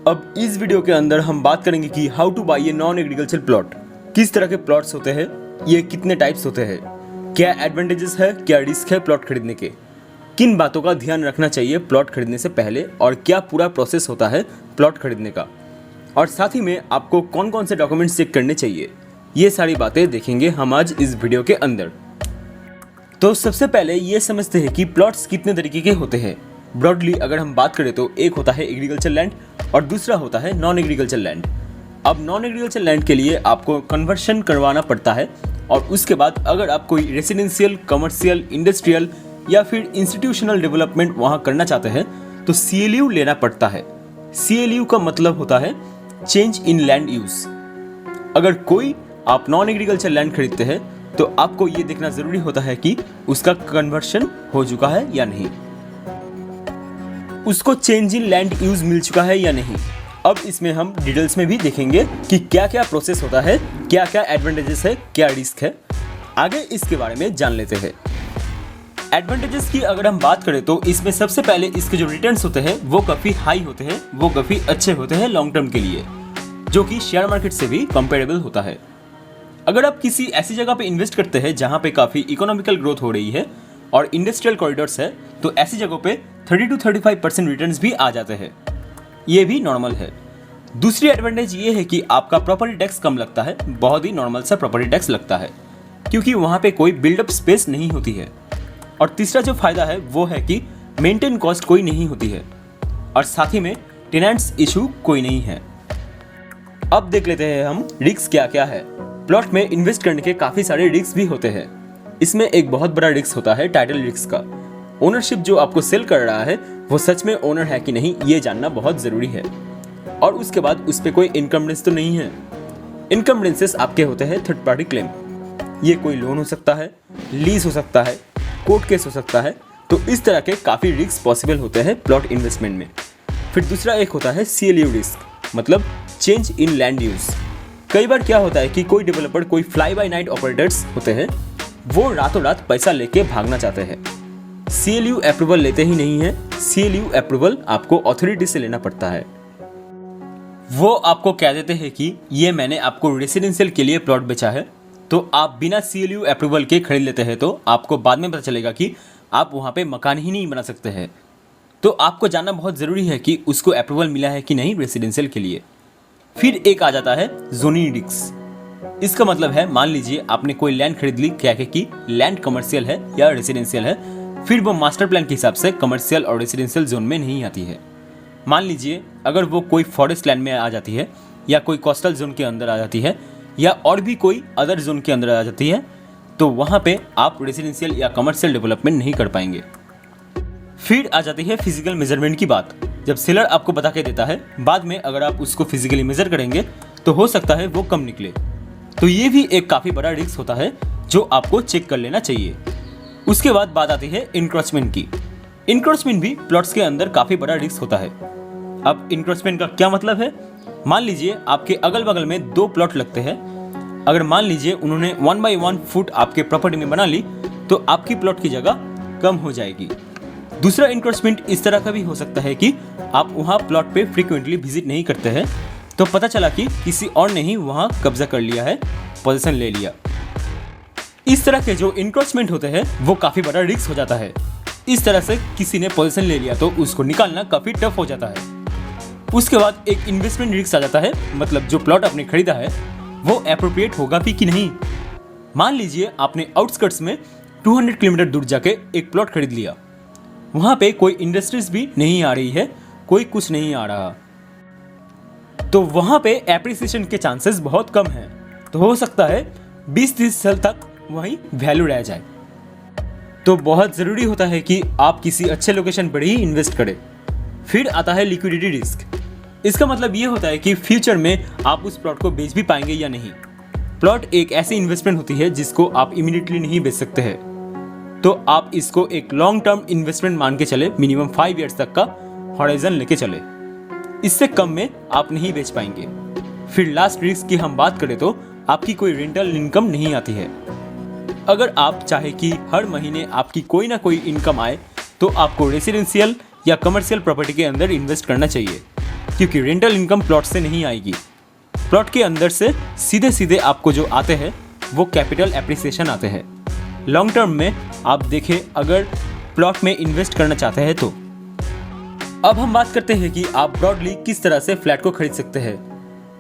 अब इस वीडियो के अंदर हम बात करेंगे कि how two by a non agriculture plot. किस तरह के प्लॉट्स होते हैं, ये कितने टाइप्स होते हैं, क्या एडवांटेजेस है, क्या रिस्क है प्लॉट खरीदने के, किन बातों का ध्यान रखना चाहिए प्लॉट खरीदने से पहले और क्या पूरा प्रोसेस होता है प्लॉट खरीदने का, और साथ ही में आपको कौन कौन से डॉक्यूमेंट्स चेक करने चाहिए, ये सारी बातें देखेंगे हम आज इस वीडियो के अंदर। तो सबसे पहले ये समझते हैं कि प्लॉट्स कितने तरीके के होते हैं। ब्रॉडली अगर हम बात करें तो एक होता है एग्रीकल्चर लैंड और दूसरा होता है नॉन एग्रीकल्चर लैंड। अब नॉन एग्रीकल्चर लैंड के लिए आपको कन्वर्शन करवाना पड़ता है और उसके बाद अगर आप कोई रेसिडेंशियल, कमर्शियल, इंडस्ट्रियल या फिर इंस्टीट्यूशनल डेवलपमेंट वहाँ करना चाहते हैं तो CLU लेना पड़ता है। CLU का मतलब होता है चेंज इन लैंड यूज। अगर कोई आप नॉन एग्रीकल्चर लैंड खरीदते हैं तो आपको ये देखना जरूरी होता है कि उसका कन्वर्शन हो चुका है या नहीं, उसको चेंज इन लैंड यूज मिल चुका है या नहीं। अब इसमें हम डिटेल्स में भी देखेंगे कि क्या क्या प्रोसेस होता है, क्या क्या एडवांटेजेस है, क्या रिस्क है, आगे इसके बारे में जान लेते हैं। एडवांटेजेस की अगर हम बात करें तो इसमें सबसे पहले इसके जो रिटर्न्स होते हैं वो काफ़ी हाई होते हैं, वो काफ़ी अच्छे होते हैं लॉन्ग टर्म के लिए, जो कि शेयर मार्केट से भी कंपेरेबल होता है। अगर आप किसी ऐसी जगह पे इन्वेस्ट करते हैं जहाँ पे काफ़ी इकोनॉमिकल ग्रोथ हो रही है और इंडस्ट्रियल कॉरिडोर्स है तो ऐसी जगहों पे 30 to 35% रिटर्न्स भी आ जाते हैं, ये भी नॉर्मल है। दूसरी एडवांटेज ये है कि आपका प्रॉपर्टी टैक्स कम लगता है, बहुत ही नॉर्मल सा प्रॉपर्टी टैक्स लगता है क्योंकि वहाँ पे कोई बिल्डअप स्पेस नहीं होती है। और तीसरा जो फायदा है वो है कि मेंटेन कॉस्ट कोई नहीं होती है और साथ ही में टेनेंट्स इशू कोई नहीं है। अब देख लेते हैं हम रिस्क क्या क्या है। प्लॉट में इन्वेस्ट करने के काफ़ी सारे रिस्क भी होते हैं। इसमें एक बहुत बड़ा रिस्क होता है टाइटल रिस्क का। ओनरशिप जो आपको सेल कर रहा है वो सच में ओनर है कि नहीं ये जानना बहुत ज़रूरी है। और उसके बाद उस पर कोई इनकम्बेंस तो नहीं है। इनकम्बेंसेस आपके होते हैं थर्ड पार्टी क्लेम। ये कोई लोन हो सकता है, लीज हो सकता है, कोर्ट केस हो सकता है। तो इस तरह के काफ़ी रिस्क पॉसिबल होते हैं प्लॉट इन्वेस्टमेंट में। फिर दूसरा एक होता है CLU रिस्क, मतलब चेंज इन लैंड यूज। कई बार क्या होता है कि कोई डेवलपर, कोई फ्लाई बाय नाइट ऑपरेटर्स होते हैं, वो रातों रात पैसा लेके भागना चाहते हैं। CLU अप्रूवल लेते ही नहीं है। CLU अप्रूवल आपको अथॉरिटी से लेना पड़ता है। वो आपको कह देते हैं कि ये मैंने आपको रेसिडेंशियल के लिए प्लॉट बेचा है, तो आप बिना CLU अप्रूवल के खरीद लेते हैं तो आपको बाद में पता चलेगा कि आप वहाँ पे मकान ही नहीं बना सकते हैं। तो आपको जानना बहुत ज़रूरी है कि उसको अप्रूवल मिला है कि नहीं रेसिडेंशियल के लिए। फिर एक आ जाता है जोनिंग रिस्क। इसका मतलब है मान लीजिए आपने कोई लैंड खरीद ली, क्या कि लैंड कमर्शियल है या रेसिडेंशियल है, फिर वो मास्टर प्लान के हिसाब से कमर्शियल और रेसिडेंशियल जोन में नहीं आती है। मान लीजिए अगर वो कोई फॉरेस्ट लैंड में आ जाती है या कोई कोस्टल जोन के अंदर आ जाती है या और भी कोई अदर जोन के अंदर आ जाती है तो वहाँ पे आप रेसिडेंशियल या कमर्शियल डेवलपमेंट नहीं कर पाएंगे। फिर आ जाती है फिजिकल मेजरमेंट की बात। जब सेलर आपको बता के देता है, बाद में अगर आप उसको फिजिकली मेजर करेंगे तो हो सकता है वो कम निकले। तो ये भी एक काफ़ी बड़ा रिस्क होता है जो आपको चेक कर लेना चाहिए। उसके बाद बात आती है इंक्रोचमेंट की। इंक्रोचमेंट भी प्लॉट्स के अंदर काफ़ी बड़ा रिस्क होता है। अब इंक्रोचमेंट का क्या मतलब है? मान लीजिए आपके अगल बगल में 2 प्लॉट लगते हैं। अगर मान लीजिए उन्होंने 1 by 1 फुट आपके प्रॉपर्टी में बना ली तो आपकी प्लॉट की जगह कम हो जाएगी। दूसरा इंक्रोचमेंट इस तरह का भी हो सकता है कि आप वहाँ प्लॉट पे फ्रीक्वेंटली विजिट नहीं करते हैं तो पता चला कि किसी और ने ही वहाँ कब्जा कर लिया है, पोजीशन ले लिया। इस तरह के जो इंक्रोचमेंट होते हैं वो काफ़ी बड़ा रिस्क हो जाता है। इस तरह से किसी ने पोजीशन ले लिया तो उसको निकालना काफ़ी टफ हो जाता है। उसके बाद एक इन्वेस्टमेंट रिस्क आ जाता है, मतलब जो प्लॉट आपने खरीदा है वो एप्रोप्रिएट होगा भी कि नहीं। मान लीजिए आपने आउटस्कर्ट्स में 200 किलोमीटर दूर जाके एक प्लॉट खरीद लिया, वहाँ पे कोई इंडस्ट्रीज भी नहीं आ रही है, कोई कुछ नहीं आ रहा, तो वहाँ पे एप्रिसिएशन के चांसेस बहुत कम हैं। तो हो सकता है 20-30 साल तक वहीं वैल्यू रह जाए। तो बहुत ज़रूरी होता है कि आप किसी अच्छे लोकेशन पर ही इन्वेस्ट करें। फिर आता है लिक्विडिटी रिस्क। इसका मतलब ये होता है कि फ्यूचर में आप उस प्लॉट को बेच भी पाएंगे या नहीं। प्लॉट एक ऐसी इन्वेस्टमेंट होती है जिसको आप इमीडिएटली नहीं बेच सकते हैं, तो आप इसको एक लॉन्ग टर्म इन्वेस्टमेंट मान के चले, मिनिमम 5 ईयर्स तक का हॉराइजन लेके चले। इससे कम में आप नहीं बेच पाएंगे। फिर लास्ट रिस्क की हम बात करें तो आपकी कोई रेंटल इनकम नहीं आती है। अगर आप चाहे कि हर महीने आपकी कोई ना कोई इनकम आए तो आपको रेसिडेंशियल या कमर्शियल प्रॉपर्टी के अंदर इन्वेस्ट करना चाहिए। क्योंकि रेंटल इनकम प्लॉट से नहीं आएगी। प्लॉट के अंदर से सीधे सीधे आपको जो आते हैं वो कैपिटल एप्रिसिएशन आते हैं। लॉन्ग टर्म में आप देखें अगर प्लॉट में इन्वेस्ट करना चाहते हैं तो। अब हम बात करते हैं कि आप ब्रॉडली किस तरह से फ्लैट को खरीद सकते हैं।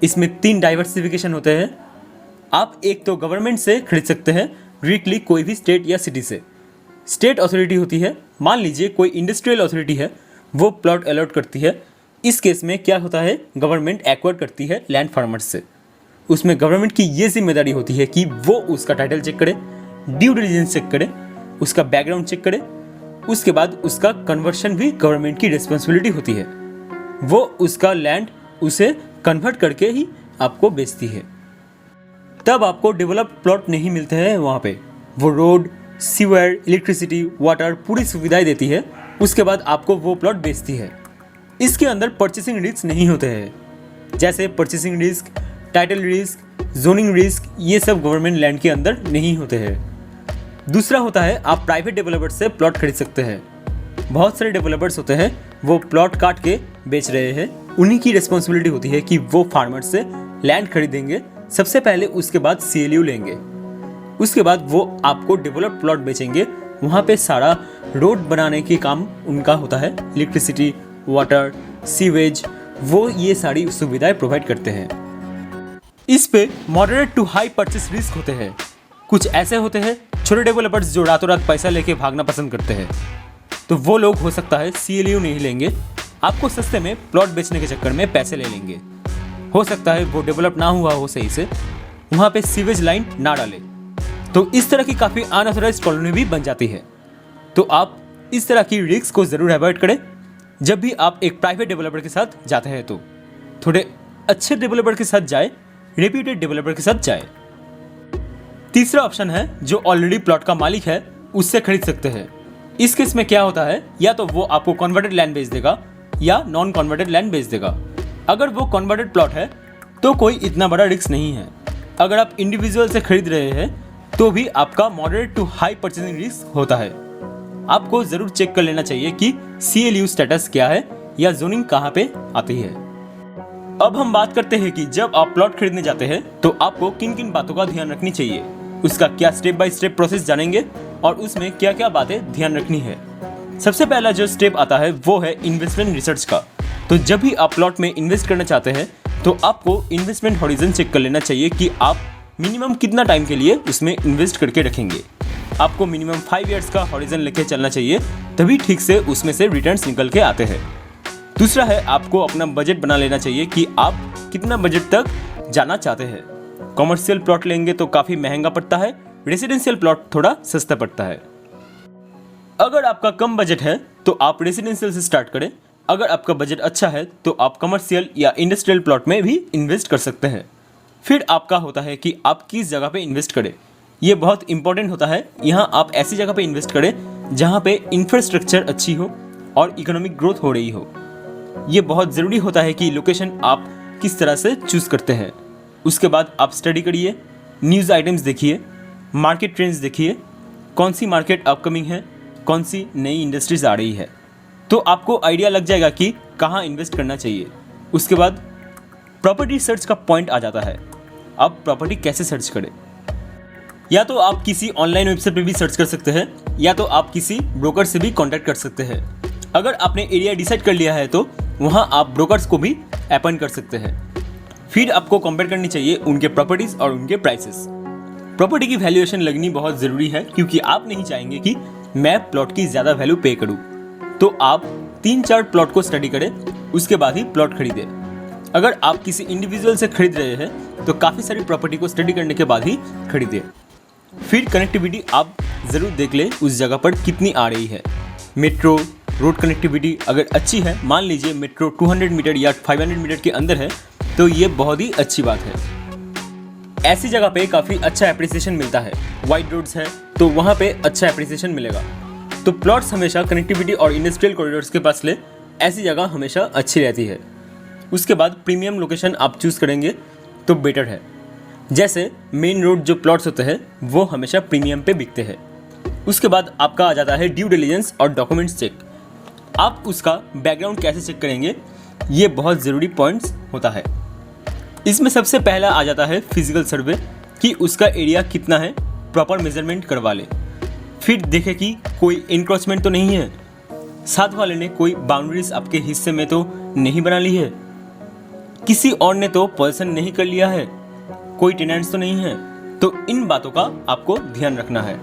इसमें 3 डाइवर्सिफिकेशन होते हैं। आप एक तो गवर्नमेंट से खरीद सकते हैं, डायरेक्टली कोई भी स्टेट या सिटी से। स्टेट अथॉरिटी होती है, मान लीजिए कोई इंडस्ट्रियल अथॉरिटी है, वो प्लॉट अलॉट करती है। इस केस में क्या होता है, गवर्नमेंट एक्वायर करती है लैंड फार्मर्स से। उसमें गवर्नमेंट की ये जिम्मेदारी होती है कि वो उसका टाइटल चेक करे, ड्यू डिलिजेंस चेक करे, उसका बैकग्राउंड चेक करे। उसके बाद उसका कन्वर्शन भी गवर्नमेंट की रिस्पॉन्सिबिलिटी होती है। वो उसका लैंड उसे कन्वर्ट करके ही आपको बेचती है। तब आपको डेवलप्ड प्लॉट नहीं मिलते हैं वहाँ पे। वो रोड, सीवर, इलेक्ट्रिसिटी, वाटर पूरी सुविधाएं देती है। उसके बाद आपको वो प्लॉट बेचती है। इसके अंदर परचेसिंग रिस्क नहीं होते हैं, जैसे purchasing risk, title risk, zoning risk, ये सब गवर्नमेंट लैंड के अंदर नहीं होते हैं। दूसरा होता है आप प्राइवेट डेवलपर्स से प्लॉट खरीद सकते हैं। बहुत सारे डेवलपर्स होते हैं, वो प्लॉट काट के बेच रहे हैं। उन्हीं की रिस्पॉन्सिबिलिटी होती है कि वो फार्मर्स से लैंड खरीदेंगे सबसे पहले, उसके बाद CLU लेंगे। उसके बाद वो आपको डेवलप्ड प्लॉट बेचेंगे। वहाँ पे सारा रोड बनाने के काम उनका होता है, इलेक्ट्रिसिटी, वाटर, सीवेज, वो ये सारी सुविधाएं प्रोवाइड करते हैं। इस पे moderate to high purchase risk होते हैं। कुछ ऐसे होते हैं छोटे डेवलपर्स जो रातों रात पैसा लेके भागना पसंद करते हैं, तो वो लोग हो सकता है CLU नहीं लेंगे, आपको सस्ते में प्लॉट बेचने के चक्कर में पैसे ले लेंगे। हो सकता है वो डेवलप ना हुआ हो सही से, वहाँ पे सीवेज लाइन ना डाले, तो इस तरह की काफ़ी अनऑथराइज्ड कॉलोनी भी बन जाती है। तो आप इस तरह की रिस्क को ज़रूर अवॉइड करें जब भी आप एक प्राइवेट डेवलपर के साथ जाते हैं। तो थोड़े अच्छे डेवलपर के साथ जाए, रेप्यूटेड डेवलपर के साथ जाए। तीसरा ऑप्शन है जो ऑलरेडी प्लॉट का मालिक है उससे खरीद सकते हैं। इस केस में क्या होता है, या तो वो आपको कन्वर्टेड लैंड बेच देगा या नॉन कन्वर्टेड लैंड बेच देगा। अगर वो कन्वर्टेड प्लॉट है तो कोई इतना बड़ा रिस्क नहीं है। अगर आप इंडिविजुअल से खरीद रहे हैं तो भी आपका moderate to high purchasing risk होता है। आपको ज़रूर चेक कर लेना चाहिए कि CLU स्टेटस क्या है या जोनिंग कहाँ पे आती है। अब हम बात करते हैं कि जब आप प्लॉट खरीदने जाते हैं तो आपको किन किन बातों का ध्यान रखनी चाहिए, उसका क्या स्टेप बाय स्टेप प्रोसेस जानेंगे और उसमें क्या क्या बातें ध्यान रखनी है। सबसे पहला जो स्टेप आता है वो है इन्वेस्टमेंट रिसर्च का। तो जब भी आप प्लॉट में इन्वेस्ट करना चाहते हैं तो आपको इन्वेस्टमेंट हॉरिजन चेक कर लेना चाहिए कि आप मिनिमम कितना टाइम के लिए उसमें इन्वेस्ट करके रखेंगे। आपको मिनिमम 5 ईयर्स का हॉरिजन लेके चलना चाहिए, तभी ठीक से उसमें से रिटर्न्स निकल के आते हैं। दूसरा है आपको अपना बजट बना लेना चाहिए कि आप कितना बजट तक जाना चाहते हैं। कॉमर्शियल प्लॉट लेंगे तो काफ़ी महंगा पड़ता है, रेसिडेंशियल प्लॉट थोड़ा सस्ता पड़ता है। अगर आपका कम बजट है तो आप रेसिडेंशियल से स्टार्ट करें। अगर आपका बजट अच्छा है तो आप कमर्शियल या इंडस्ट्रियल प्लॉट में भी इन्वेस्ट कर सकते हैं। फिर आपका होता है कि आप किस जगह पे इन्वेस्ट करें। ये बहुत इंपॉर्टेंट होता है। यहाँ आप ऐसी जगह पे इन्वेस्ट करें जहाँ पे इंफ्रास्ट्रक्चर अच्छी हो और इकोनॉमिक ग्रोथ हो रही हो। ये बहुत ज़रूरी होता है कि लोकेशन आप किस तरह से चूज़ करते हैं। उसके बाद आप स्टडी करिए, न्यूज़ आइटम्स देखिए, मार्केट ट्रेंड्स देखिए, कौन सी मार्केट अपकमिंग है, कौन सी नई इंडस्ट्रीज आ रही है, तो आपको आइडिया लग जाएगा कि कहाँ इन्वेस्ट करना चाहिए। उसके बाद प्रॉपर्टी सर्च का पॉइंट आ जाता है। अब प्रॉपर्टी कैसे सर्च करें, या तो आप किसी ऑनलाइन वेबसाइट पे भी सर्च कर सकते हैं या तो आप किसी ब्रोकर से भी कांटेक्ट कर सकते हैं। अगर आपने एरिया डिसाइड कर लिया है तो वहाँ आप ब्रोकर्स को भी अपॉइंट कर सकते हैं। फिर आपको कंपेयर करनी चाहिए उनके प्रॉपर्टीज़ और उनके प्राइसेस। प्रॉपर्टी की वैल्यूएशन लगनी बहुत ज़रूरी है, क्योंकि आप नहीं चाहेंगे कि मैं प्लॉट की ज़्यादा वैल्यू पे करूँ। तो आप 3-4 प्लॉट को स्टडी करें, उसके बाद ही प्लॉट खरीदें। अगर आप किसी इंडिविजुअल से खरीद रहे हैं तो काफ़ी सारी प्रॉपर्टी को स्टडी करने के बाद ही खरीदें। फिर कनेक्टिविटी आप ज़रूर देख लें उस जगह पर कितनी आ रही है। मेट्रो, रोड कनेक्टिविटी अगर अच्छी है, मान लीजिए मेट्रो 200 मीटर या 500 मीटर के अंदर है, तो ये बहुत ही अच्छी बात है। ऐसी जगह पे काफ़ी अच्छा एप्रिसिएशन मिलता है। वाइड रोड्स है तो वहाँ पे अच्छा एप्रिसिएशन मिलेगा। तो प्लॉट्स हमेशा कनेक्टिविटी और इंडस्ट्रियल कॉरिडोर्स के पास ले, ऐसी जगह हमेशा अच्छी रहती है। उसके बाद प्रीमियम लोकेशन आप चूज़ करेंगे तो बेटर है। जैसे मेन रोड जो प्लॉट्स होते हैं वो हमेशा प्रीमियम पे बिकते हैं। उसके बाद आपका आ जाता है ड्यू डिलिजेंस और डॉक्यूमेंट्स चेक। आप उसका बैकग्राउंड कैसे चेक करेंगे, ये बहुत ज़रूरी पॉइंट्स होता है। इसमें सबसे पहला आ जाता है फिजिकल सर्वे कि उसका एरिया कितना है, प्रॉपर मेजरमेंट करवा ले। फिर देखे कि कोई इंक्रोचमेंट तो नहीं है, साथ वाले ने कोई बाउंड्रीज आपके हिस्से में तो नहीं बना ली है, किसी और ने तो पोजीशन नहीं कर लिया है, कोई टेनेंट्स तो नहीं है। तो इन बातों का आपको ध्यान रखना है।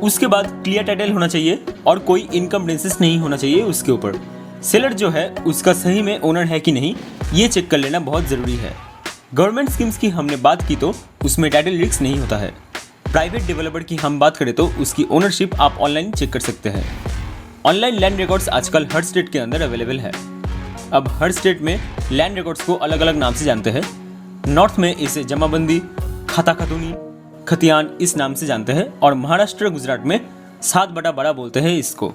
उसके बाद क्लियर टाइटल होना चाहिए और कोई इनकम डेंसेस नहीं होना चाहिए उसके ऊपर। सेलर जो है उसका सही में ओनर है कि नहीं, ये चेक कर लेना बहुत ज़रूरी है। गवर्नमेंट स्कीम्स की हमने बात की तो उसमें टाइटल रिस्क नहीं होता है। प्राइवेट डेवलपर की हम बात करें तो उसकी ओनरशिप आप ऑनलाइन चेक कर सकते हैं। ऑनलाइन लैंड रिकॉर्ड्स आजकल हर स्टेट के अंदर अवेलेबल है। अब हर स्टेट में लैंड रिकॉर्ड्स को अलग अलग नाम से जानते हैं। नॉर्थ में इसे जमाबंदी, खाता खतूनी, खतियान इस नाम से जानते हैं और महाराष्ट्र गुजरात में 7/12 बोलते हैं इसको।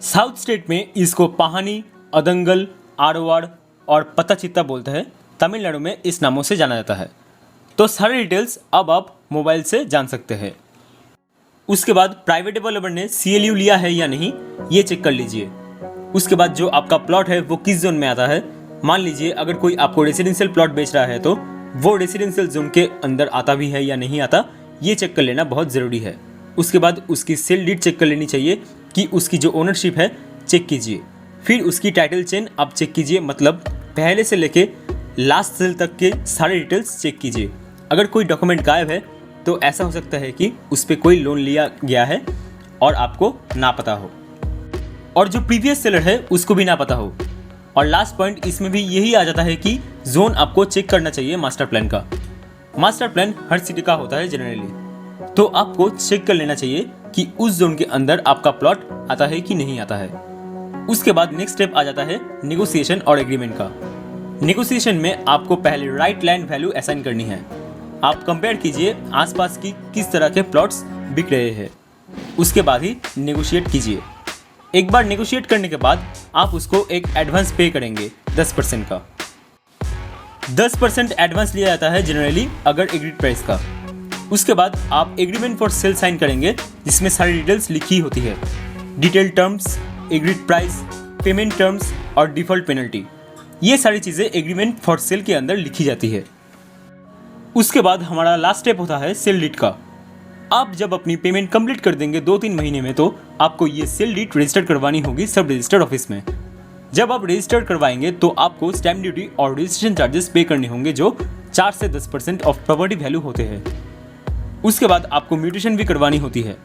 साउथ स्टेट में इसको पाहानी, अदंगल, आरवाड़ और पताचित्ता बोलते हैं। तमिलनाडु में इस नामों से जाना जाता है। तो सारे डिटेल्स अब आप मोबाइल से जान सकते हैं। उसके बाद प्राइवेट डेवलपर ने CLU लिया है या नहीं, ये चेक कर लीजिए। उसके बाद जो आपका प्लॉट है वो किस जोन में आता है। मान लीजिए अगर कोई आपको रेसिडेंशियल प्लॉट बेच रहा है तो वो रेसिडेंशियल जोन के अंदर आता भी है या नहीं आता, ये चेक कर लेना बहुत ज़रूरी है। उसके बाद उसकी सेल डीड चेक कर लेनी चाहिए कि उसकी जो ओनरशिप है चेक कीजिए। फिर उसकी टाइटल चेन आप चेक कीजिए, मतलब पहले से लेके लास्ट सेल तक के सारे डिटेल्स चेक कीजिए। अगर कोई डॉक्यूमेंट गायब है तो ऐसा हो सकता है कि उस पर कोई लोन लिया गया है और आपको ना पता हो, और जो प्रीवियस सेलर है उसको भी ना पता हो। और लास्ट पॉइंट इसमें भी यही आ जाता है कि जोन आपको चेक करना चाहिए मास्टर प्लान का। मास्टर प्लान हर सिटी का होता है जनरली, तो आपको चेक कर लेना चाहिए कि उस जोन के अंदर आपका प्लॉट आता है कि नहीं आता है। उसके बाद नेक्स्ट स्टेप आ जाता है नेगोशिएशन और एग्रीमेंट का। नेगोशिएशन में आपको पहले राइट लैंड वैल्यू असाइन करनी है। आप कंपेयर कीजिए आसपास की किस तरह के प्लॉट्स बिक रहे हैं, उसके बाद ही नेगोशिएट कीजिए। एक बार नेगोशिएट करने के बाद आप उसको एक एडवांस पे करेंगे 10% का। 10% एडवांस लिया जाता है जनरली अगर एग्रीड प्राइस का। उसके बाद आप एग्रीमेंट फॉर सेल साइन करेंगे जिसमें सारी डिटेल्स लिखी होती है। Detail terms, agreed price, payment terms और डिफॉल्ट पेनल्टी, ये सारी चीज़ें एग्रीमेंट फॉर सेल के अंदर लिखी जाती है। उसके बाद हमारा लास्ट स्टेप होता है सेल डीड का। आप जब अपनी पेमेंट कंप्लीट कर देंगे 2-3 महीने में तो आपको ये सेल डीड रजिस्टर करवानी होगी सब रजिस्टर्ड ऑफिस में। जब आप रजिस्टर करवाएंगे तो आपको स्टैम्प ड्यूटी और रजिस्ट्रेशन चार्जेस पे करने होंगे जो 4 से 10% ऑफ प्रॉपर्टी वैल्यू होते हैं। उसके बाद आपको म्यूटेशन भी करवानी होती है।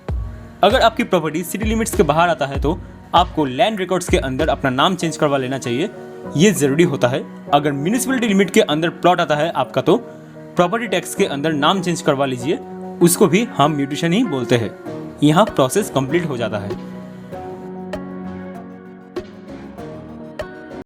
अगर आपकी प्रॉपर्टी सिटी लिमिट्स के बाहर आता है तो आपको लैंड रिकॉर्ड्स के अंदर अपना नाम चेंज करवा लेना चाहिए, ये ज़रूरी होता है। अगर म्यूनिसिपैलिटी लिमिट के अंदर प्लॉट आता है आपका तो प्रॉपर्टी टैक्स के अंदर नाम चेंज करवा लीजिए, उसको भी हम म्यूटेशन ही बोलते हैं। यहाँ प्रोसेस कंप्लीट हो जाता है।